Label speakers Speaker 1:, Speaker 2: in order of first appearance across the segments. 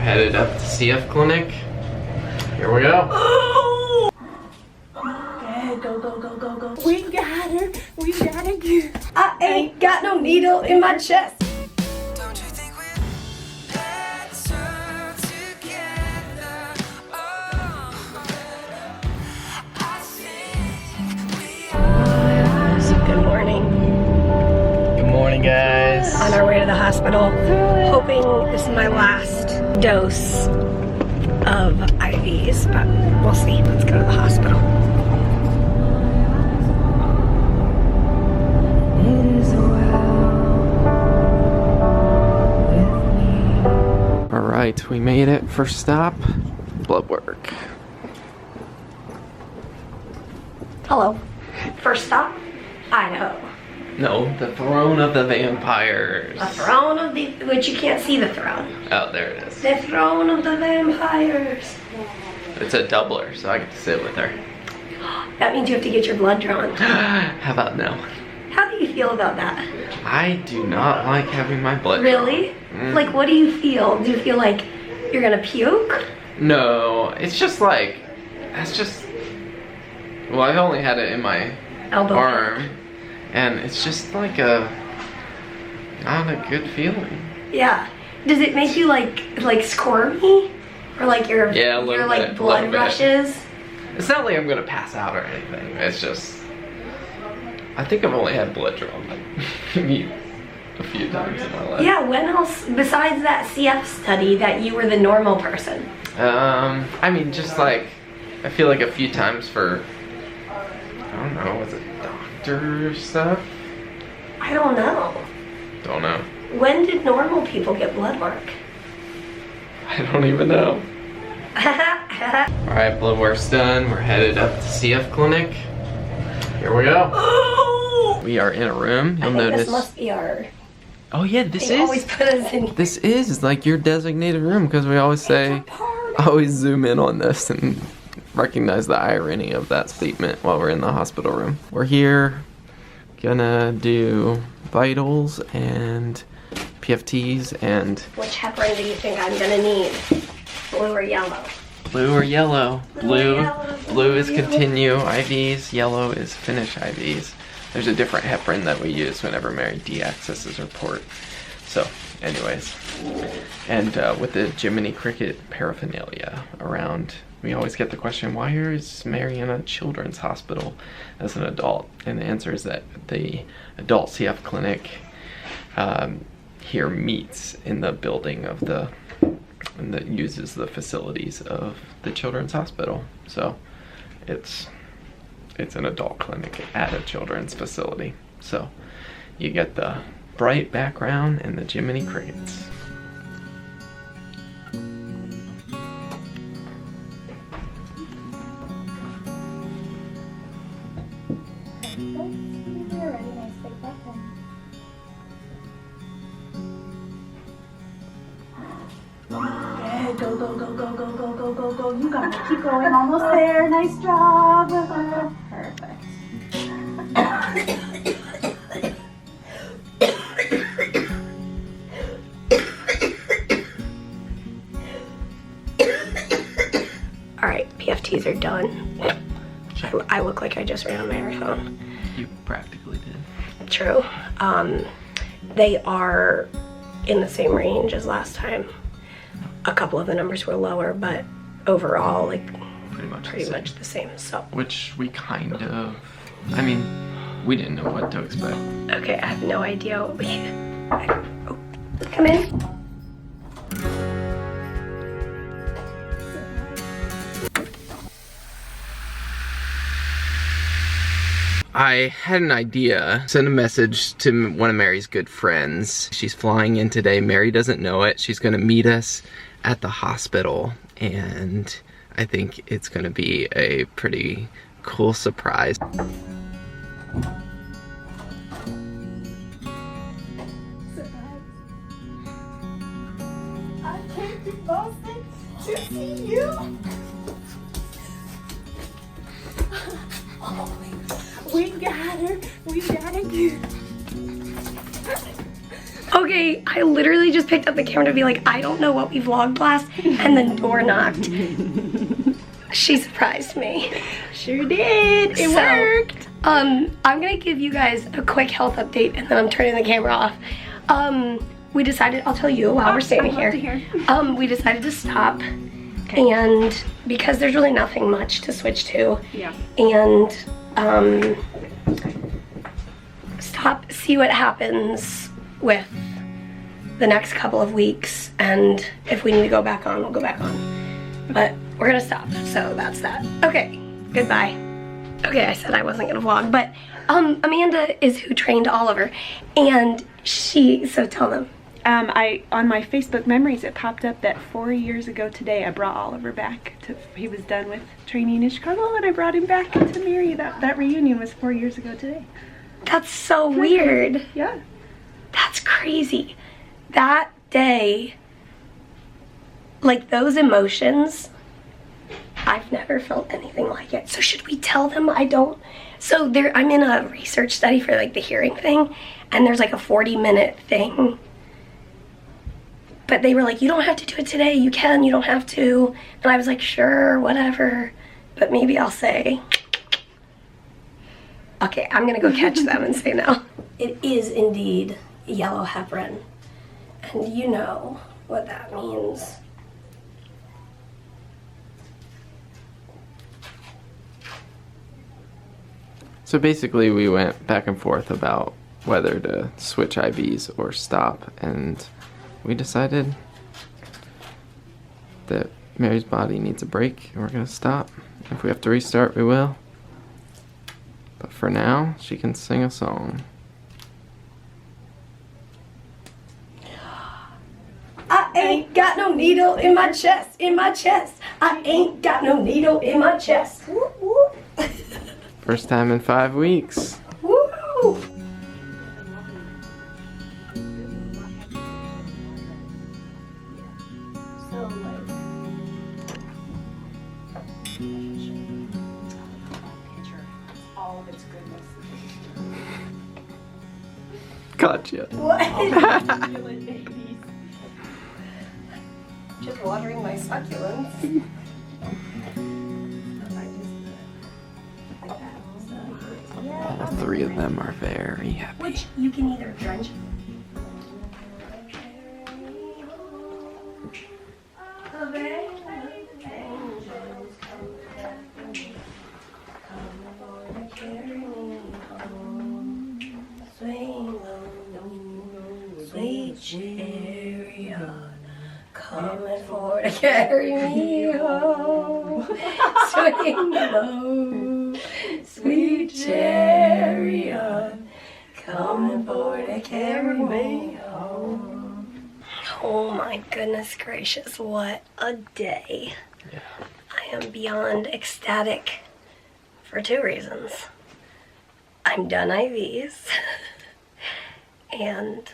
Speaker 1: headed up to CF clinic. Here we go.
Speaker 2: Oh! Okay, go, go, go, go, go. We got her. We got her. I ain't got no needle in my chest.
Speaker 3: Don't you think we're better together? Oh, I think we are.
Speaker 2: So good morning.
Speaker 1: Good morning, guys.
Speaker 2: On our way to the hospital, hoping this is my last dose of IVs, but we'll see. Let's go to the hospital.
Speaker 1: All right, we made it. First stop, blood work.
Speaker 2: Hello. First stop, Idaho.
Speaker 1: No, the throne of the vampires.
Speaker 2: The throne of the, which you can't see the throne.
Speaker 1: Oh, there it is.
Speaker 2: The throne of the vampires.
Speaker 1: It's a doubler, so I get to sit with her.
Speaker 2: That means you have to get your blood drawn.
Speaker 1: How about no?
Speaker 2: How do you feel about that?
Speaker 1: I do not like having my blood
Speaker 2: Really?
Speaker 1: drawn.
Speaker 2: Like, what do you feel? Do you feel like you're gonna puke?
Speaker 1: No, it's just like, that's just, well, I've only had it in my
Speaker 2: Elbow.
Speaker 1: arm, and it's just like not a good feeling.
Speaker 2: Yeah. Does it make you like squirmy? Or like your
Speaker 1: bit,
Speaker 2: blood
Speaker 1: little bit.
Speaker 2: rushes?
Speaker 1: It's not like I'm gonna pass out or anything. It's just, I think I've only had blood drawn like maybe a few times in my life.
Speaker 2: Yeah, when else, besides that CF study, that you were the normal person?
Speaker 1: I mean, just like, I feel like a few times for, I don't know, was it doctor stuff?
Speaker 2: I don't know.
Speaker 1: Don't know.
Speaker 2: When did normal people get blood work?
Speaker 1: I don't even know. Alright, blood work's done. We're headed up to CF clinic. Here we go.
Speaker 2: Oh!
Speaker 1: We are in a room. You'll
Speaker 2: I think
Speaker 1: notice.
Speaker 2: this must be our.
Speaker 1: Oh yeah, this
Speaker 2: They always
Speaker 1: is.
Speaker 2: put us in.
Speaker 1: This is like your designated room because we always say, always zoom in on this and recognize the irony of that statement while we're in the hospital room. We're here, gonna do vitals and PFTs and
Speaker 2: Which heparin do you think I'm gonna need? Blue or yellow?
Speaker 1: blue or yellow. Blue,
Speaker 2: yellow,
Speaker 1: blue is
Speaker 2: yellow.
Speaker 1: continue IVs, yellow is finish IVs. There's a different heparin that we use whenever Mary de-accesses her port. So, anyways. And with the Jiminy Cricket paraphernalia around, we always get the question, why is Mary in a children's hospital as an adult? And the answer is that the adult CF clinic here meets in the building of the, and that uses the facilities of the children's hospital. So it's an adult clinic at a children's facility. So you get the bright background and the Jiminy Crickets.
Speaker 4: Okay, go, go, go, go, go, go, go, go, go. You got it. Keep going. Almost there. Nice job. Perfect.
Speaker 2: Alright, PFTs are done. I look like I just ran a marathon.
Speaker 1: You practically did.
Speaker 2: True. They are in the same range as last time. A couple of the numbers were lower, but overall, like,
Speaker 1: Pretty
Speaker 2: much the same. So,
Speaker 1: Which we kind of, I mean, we didn't know what to expect.
Speaker 2: okay, I have no idea what we. Oh, come in.
Speaker 1: I had an idea. Send a message to one of Mary's good friends. She's flying in today. Mary doesn't know it. She's gonna meet us at the hospital, and I think it's gonna be a pretty cool surprise.
Speaker 4: I came to Boston to see you. We got her. We got her.
Speaker 2: Okay, I literally just picked up the camera to be like, I don't know what we vlogged last, and the door knocked. She surprised me.
Speaker 4: Sure did. It worked.
Speaker 2: I'm gonna give you guys a quick health update, and then I'm turning the camera off. We decided, I'll tell you while we're standing
Speaker 4: I'd
Speaker 2: here.
Speaker 4: love to hear.
Speaker 2: We decided to stop, and because there's really nothing much to switch to,
Speaker 4: Yeah.
Speaker 2: and stop, see what happens with the next couple of weeks, and if we need to go back on, we'll go back on. But we're gonna stop, so that's that. Okay, goodbye. Okay, I said I wasn't gonna vlog, but Amanda is who trained Oliver, and so tell them.
Speaker 4: On my Facebook memories, it popped up that 4 years ago today, I brought Oliver back. He was done with training in Chicago, and I brought him back to Mary. That reunion was 4 years ago today.
Speaker 2: That's so weird.
Speaker 4: Yeah.
Speaker 2: That's crazy. That day, like those emotions, I've never felt anything like it. So should we tell them I don't? So I'm in a research study for like the hearing thing, and there's like a 40-minute thing. But they were like, you don't have to do it today. You can, you don't have to. And I was like, sure, whatever. But maybe I'll say, okay, I'm gonna go catch them and say no. It is indeed yellow heparin. And you know what that means.
Speaker 1: So basically we went back and forth about whether to switch IVs or stop, and we decided that Mary's body needs a break and we're gonna stop. If we have to restart, we will. But for now, she can sing a song.
Speaker 2: I ain't got no needle in my chest, I ain't got no needle in my chest. Woo, woo.
Speaker 1: First time in 5 weeks.
Speaker 2: Woo.
Speaker 4: All of its goodness.
Speaker 1: Gotcha.
Speaker 2: What?
Speaker 4: Succulent babies.
Speaker 2: Just watering my succulents.
Speaker 1: All 3 of them are very happy.
Speaker 2: Which you can either drench. Sweet chariot, coming for to carry me home. Swing low, sweet chariot, coming for to carry me home. Oh my goodness gracious, what a day.
Speaker 1: Yeah.
Speaker 2: I am beyond ecstatic for 2 reasons. I'm done IVs, and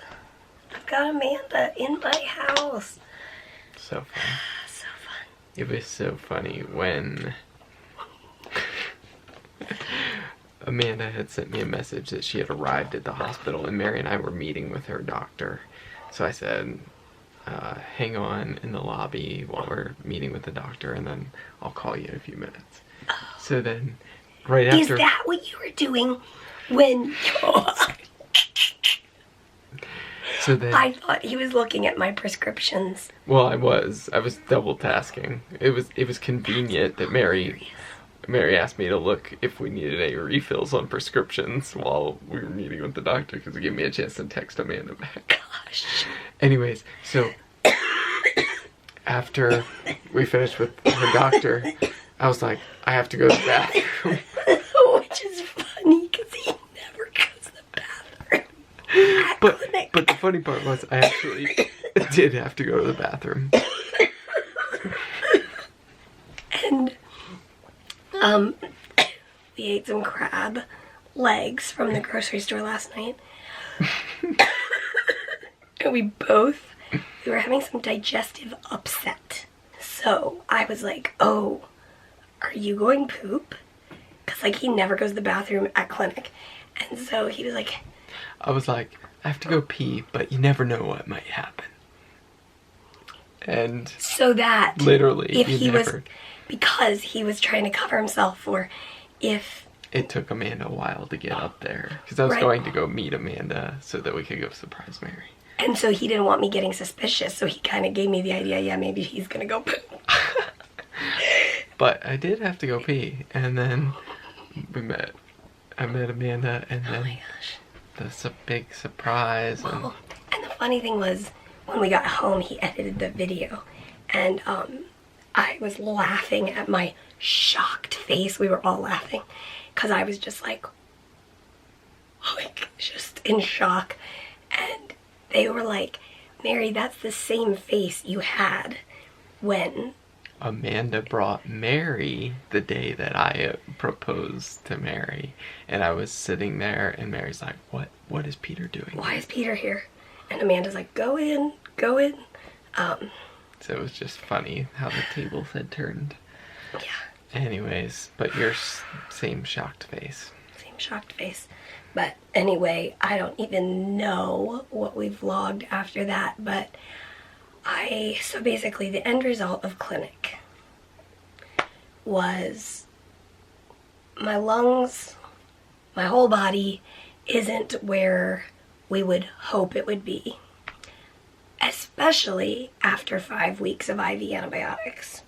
Speaker 2: I've got Amanda in my house.
Speaker 1: So fun.
Speaker 2: So fun.
Speaker 1: It was so funny when Amanda had sent me a message that she had arrived at the hospital and Mary and I were meeting with her doctor. So I said, hang on in the lobby while we're meeting with the doctor, and then I'll call you in a few minutes. So then, right after...
Speaker 2: Is that what you were doing when...
Speaker 1: So then,
Speaker 2: I thought he was looking at my prescriptions.
Speaker 1: well, I was double tasking. It was convenient that Mary asked me to look if we needed any refills on prescriptions while we were meeting with the doctor, because it gave me a chance to text Amanda back.
Speaker 2: Gosh.
Speaker 1: Anyways, so after we finished with her doctor, I was like, I have to go to the bathroom.
Speaker 2: Which is funny because he never goes to the bathroom at clinic.
Speaker 1: But the funny part was I actually did have to go to the bathroom.
Speaker 2: And we ate some crab legs from the grocery store last night. And we were having some digestive upset. So I was like, oh, are you going poop? Because like he never goes to the bathroom at clinic. And so he was like,
Speaker 1: I was like, I have to go pee, but you never know what might happen. And
Speaker 2: So that
Speaker 1: literally,
Speaker 2: if
Speaker 1: you
Speaker 2: he
Speaker 1: never...
Speaker 2: was, because he was trying to cover himself, or if
Speaker 1: It took Amanda a while to get up there. Because I was
Speaker 2: Right.
Speaker 1: going to go meet Amanda so that we could go surprise Mary.
Speaker 2: and so he didn't want me getting suspicious, so he kind of gave me the idea, yeah, maybe he's gonna go poop.
Speaker 1: But I did have to go pee. And then I met Amanda, and
Speaker 2: Oh
Speaker 1: then
Speaker 2: my gosh.
Speaker 1: the big surprise. And
Speaker 2: Oh, and the funny thing was, when we got home, he edited the video, and I was laughing at my shocked face. We were all laughing, because I was just like, just in shock. And they were like, Mary, that's the same face you had when...
Speaker 1: Amanda brought Mary the day that I proposed to Mary. And I was sitting there, and Mary's like, what is Peter doing?
Speaker 2: Why is Peter here? And Amanda's like, go in, go in.
Speaker 1: So it was just funny how the tables had turned.
Speaker 2: Yeah,
Speaker 1: Anyways, but your same shocked face.
Speaker 2: same shocked face. But anyway, I don't even know what we vlogged after that, but so basically the end result of clinic was my lungs, my whole body isn't where we would hope it would be, especially after 5 weeks of IV antibiotics.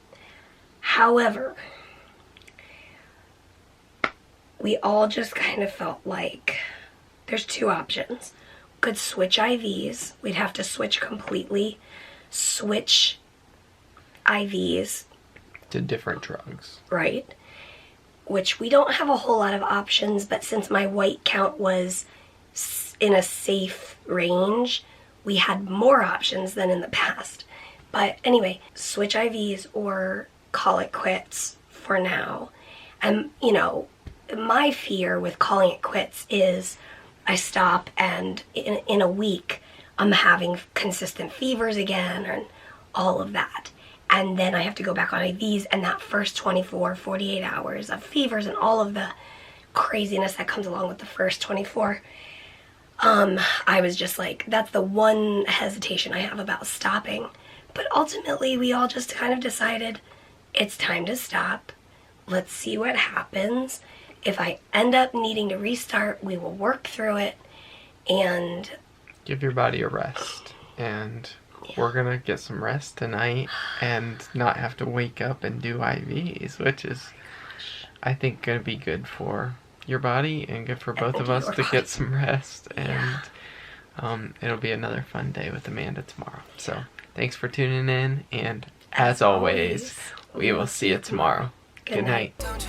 Speaker 2: However, we all just kind of felt like there's two options. We could switch IVs. We'd have to switch completely, switch IVs,
Speaker 1: To different drugs.
Speaker 2: right? Which we don't have a whole lot of options, but since my white count was in a safe range, we had more options than in the past. But anyway, switch IVs or call it quits for now. And, you know, my fear with calling it quits is I stop and in a week I'm having consistent fevers again and all of that. And then I have to go back on IVs, and that first 24, 48 hours of fevers and all of the craziness that comes along with the first 24, I was just like, that's the one hesitation I have about stopping. But ultimately, we all just kind of decided it's time to stop. Let's see what happens. If I end up needing to restart, we will work through it. And
Speaker 1: Give your body a rest. And we're gonna get some rest tonight and not have to wake up and do IVs, which is, I think, gonna be good for your body and good for both of us to get some rest. And it'll be another fun day with Amanda tomorrow. So thanks for tuning in, and as always, we will see you tomorrow. Good night.
Speaker 3: Don't you